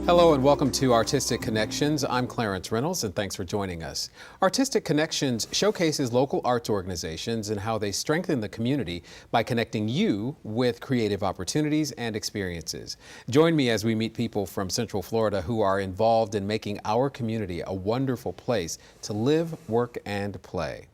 Hello and welcome to Artistic Connections. I'm Clarence Reynolds and thanks for joining us. Artistic Connections showcases local arts organizations and how they strengthen the community by connecting you with creative opportunities and experiences. Join me as we meet people from Central Florida who are involved in making our community a wonderful place to live, work, and play.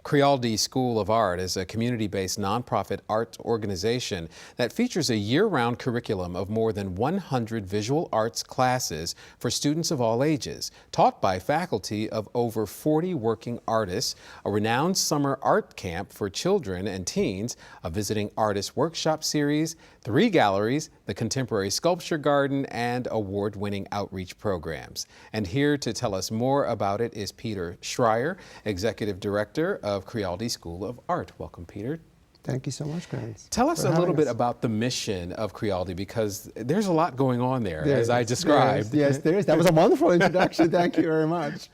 Crealde School of Art is a community-based nonprofit art organization that features a year-round curriculum of more than 100 visual arts classes for students of all ages, taught by faculty of over 40 working artists, a renowned summer art camp for children and teens, a visiting artist workshop series, 3 galleries, the Contemporary Sculpture Garden, and award-winning outreach programs. And here to tell us more about it is Peter Schreier, Executive Director of Crealde School of Art. Welcome, Peter. Thank you so much, Clarence. Tell us a little bit about the mission of Crealde, because there's a lot going on there, as I described. Yes, there is. That was a wonderful introduction. Thank you very much.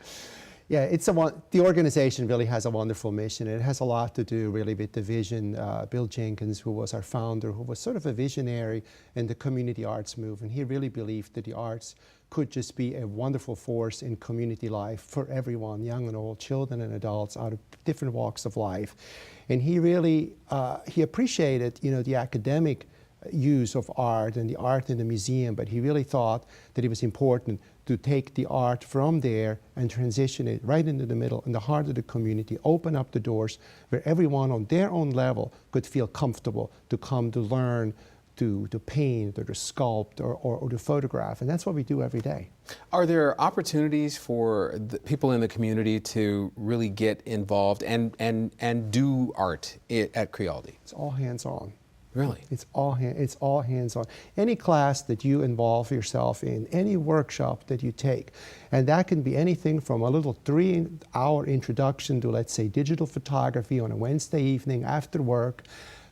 Yeah, the organization really has a wonderful mission. It has a lot to do really with the vision. Bill Jenkins, who was our founder, who was sort of a visionary in the community arts movement, he really believed that the arts could just be a wonderful force in community life for everyone, young and old, children and adults out of different walks of life. And he really, he appreciated, the academic use of art and the art in the museum, but he really thought that it was important to take the art from there and transition it right into the middle, in the heart of the community, open up the doors where everyone on their own level could feel comfortable to come to learn, to paint or to sculpt or to photograph, and that's what we do every day. Are there opportunities for the people in the community to really get involved and do art at Crealde? It's all hands-on. Really? It's all hands-on. Any class that you involve yourself in, any workshop that you take, and that can be anything from a little 3-hour introduction to, let's say, digital photography on a Wednesday evening after work,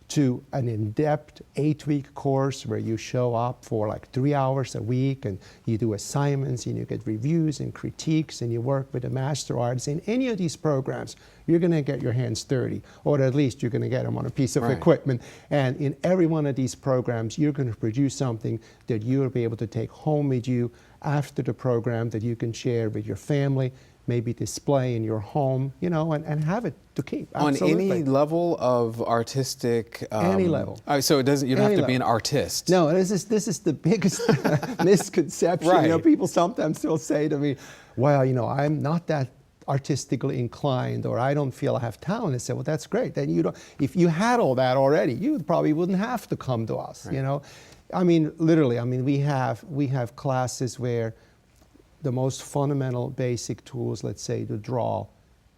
to an in-depth 8-week course where you show up for like 3 hours a week and you do assignments and you get reviews and critiques and you work with a master artist. In any of these programs, you're going to get your hands dirty, or at least you're going to get them on a piece of equipment. And in every one of these programs, you're going to produce something that you'll be able to take home with you after the program, that you can share with your family, maybe display in your home, and have it to keep. Absolutely. On any level of artistic... any level. So you don't have to be an artist. No, this is the biggest misconception. Right. People sometimes still say to me, well, I'm not that artistically inclined, or I don't feel I have talent. I say, well, that's great. Then if you had all that already, you probably wouldn't have to come to us, I mean, literally, we have classes where the most fundamental basic tools, let's say to draw,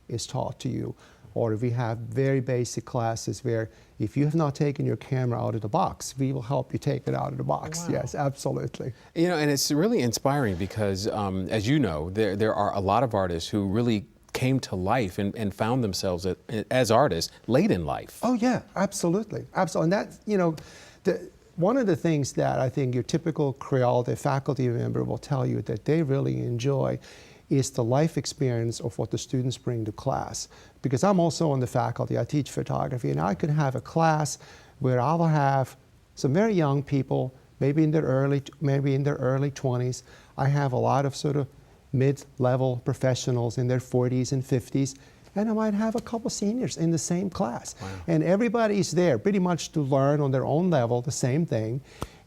is taught to you. Or if we have very basic classes where if you have not taken your camera out of the box, we will help you take it out of the box. Wow. Yes, absolutely. And it's really inspiring because, as you know, there are a lot of artists who really came to life and found themselves as artists late in life. Oh yeah, absolutely. Absolutely. And that's, one of the things that I think your typical Crealde faculty member will tell you that they really enjoy is the life experience of what the students bring to class. Because I'm also on the faculty, I teach photography, and I could have a class where I will have some very young people, maybe in their early 20s. I have a lot of sort of mid-level professionals in their 40s and 50s. And I might have a couple seniors in the same class. Wow. And everybody's there pretty much to learn on their own level the same thing.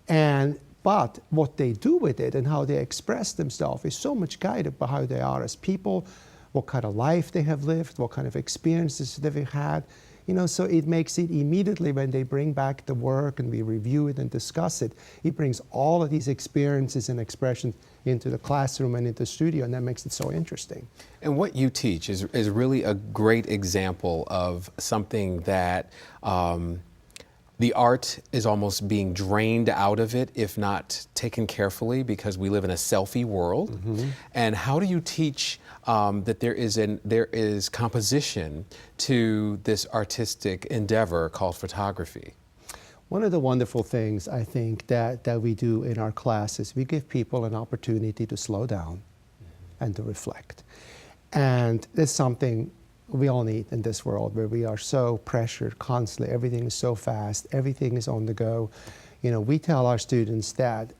But what they do with it and how they express themselves is so much guided by how they are as people, what kind of life they have lived, what kind of experiences they've had. So it makes it immediately, when they bring back the work and we review it and discuss it, it brings all of these experiences and expressions into the classroom and into the studio, and that makes it so interesting. And what you teach is really a great example of something that the art is almost being drained out of it, if not taken carefully, because we live in a selfie world. Mm-hmm. And how do you teach that there is composition to this artistic endeavor called photography? One of the wonderful things I think that we do in our classes, we give people an opportunity to slow down and to reflect. And it's something we all need in this world where we are so pressured constantly. Everything is so fast. Everything is on the go. We tell our students that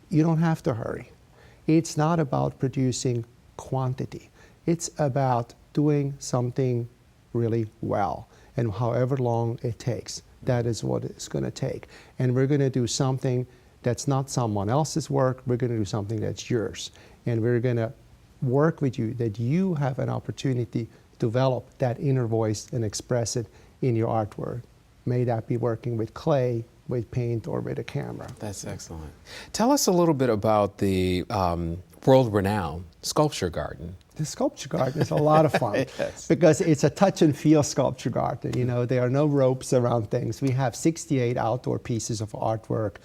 you don't have to hurry. It's not about producing quantity. It's about doing something really well. And however long it takes, that is what it's going to take. And we're going to do something that's not someone else's work. We're going to do something that's yours. And we're going to work with you that you have an opportunity to develop that inner voice and express it in your artwork. May that be working with clay, with paint, or with a camera. That's excellent. Tell us a little bit about the world-renowned sculpture garden. The sculpture garden is a lot of fun. Yes. Because it's a touch and feel sculpture garden. You know, there are no ropes around things. We have 68 outdoor pieces of artwork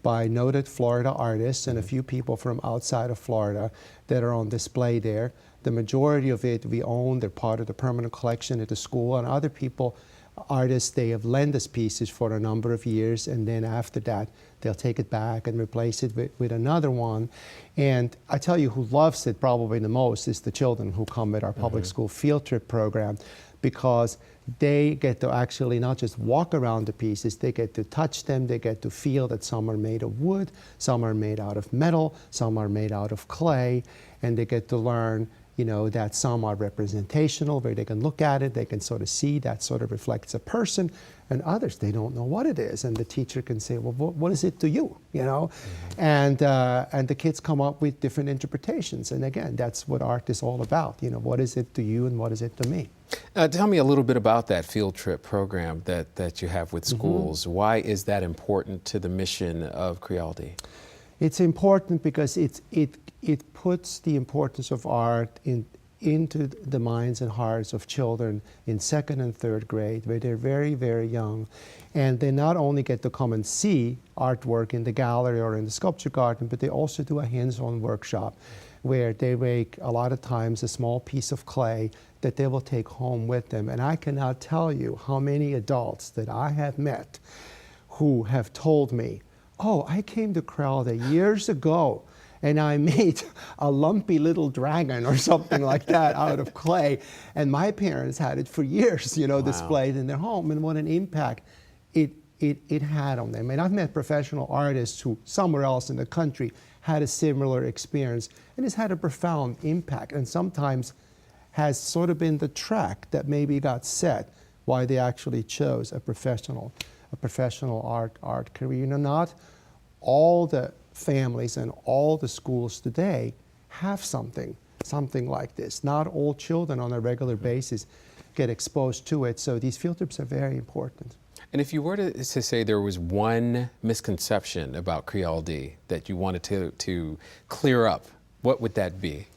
by noted Florida artists and a few people from outside of Florida that are on display there. The majority of it we own. They're part of the permanent collection at the school, and other people, artists, they have lent us pieces for a number of years, and then after that they'll take it back and replace it with another one. And I tell you, who loves it probably the most is the children who come with our public school field trip program, because they get to actually not just walk around the pieces, they get to touch them, they get to feel that some are made of wood, some are made out of metal, some are made out of clay, and they get to learn, you know, that some are representational, where they can look at it, they can sort of see that sort of reflects a person, and others, they don't know what it is, and the teacher can say, well, what is it to you, you know? And the kids come up with different interpretations, and again, that's what art is all about, you know, what is it to you and what is it to me? Tell me a little bit about that field trip program that you have with schools. Why is that important to the mission of Crealde? It's important because it puts the importance of art into the minds and hearts of children in 2nd and 3rd grade, where they're very, very young. And they not only get to come and see artwork in the gallery or in the sculpture garden, but they also do a hands-on workshop where they make, a lot of times, a small piece of clay that they will take home with them. And I cannot tell you how many adults that I have met who have told me, oh, I came to Crealde years ago and I made a lumpy little dragon or something like that out of clay, and my parents had it for years, you know, Wow. displayed in their home, and what an impact it had on them. And I've met professional artists who somewhere else in the country had a similar experience, and it's had a profound impact, and sometimes has sort of been the track that maybe got set why they actually chose a professional art career. You know, not all the families and all the schools today have something like this. Not all children on a regular basis get exposed to it, so these field trips are very important. And if you were to say there was one misconception about Crealde that you wanted to clear up, what would that be?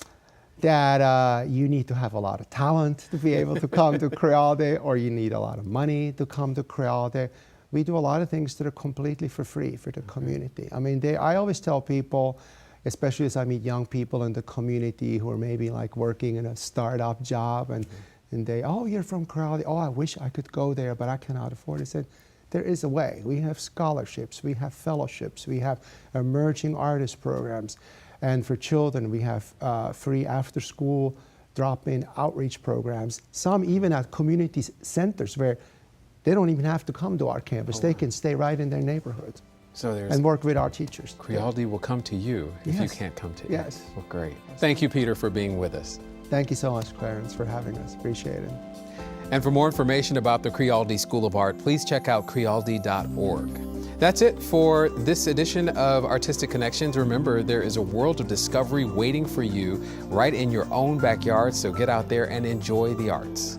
That you need to have a lot of talent to be able to come to Crealde, or you need a lot of money to come to Crealde. We do a lot of things that are completely for free for the community. I mean, I always tell people, especially as I meet young people in the community who are maybe like working in a startup job, and they, oh, you're from Crealde, oh, I wish I could go there, but I cannot afford it. I said, there is a way. We have scholarships, we have fellowships, we have emerging artist programs, and for children we have free after-school drop-in outreach programs, some even at community centers where they don't even have to come to our campus. They can stay right in their neighborhood and work with our teachers. Crealde will come to you if you can't come to you. Yes. Well, great. Thank you, Peter, for being with us. Thank you so much, Clarence, for having us. Appreciate it. And for more information about the Crealde School of Art, please check out crealde.org. That's it for this edition of Artistic Connections. Remember, there is a world of discovery waiting for you right in your own backyard, so get out there and enjoy the arts.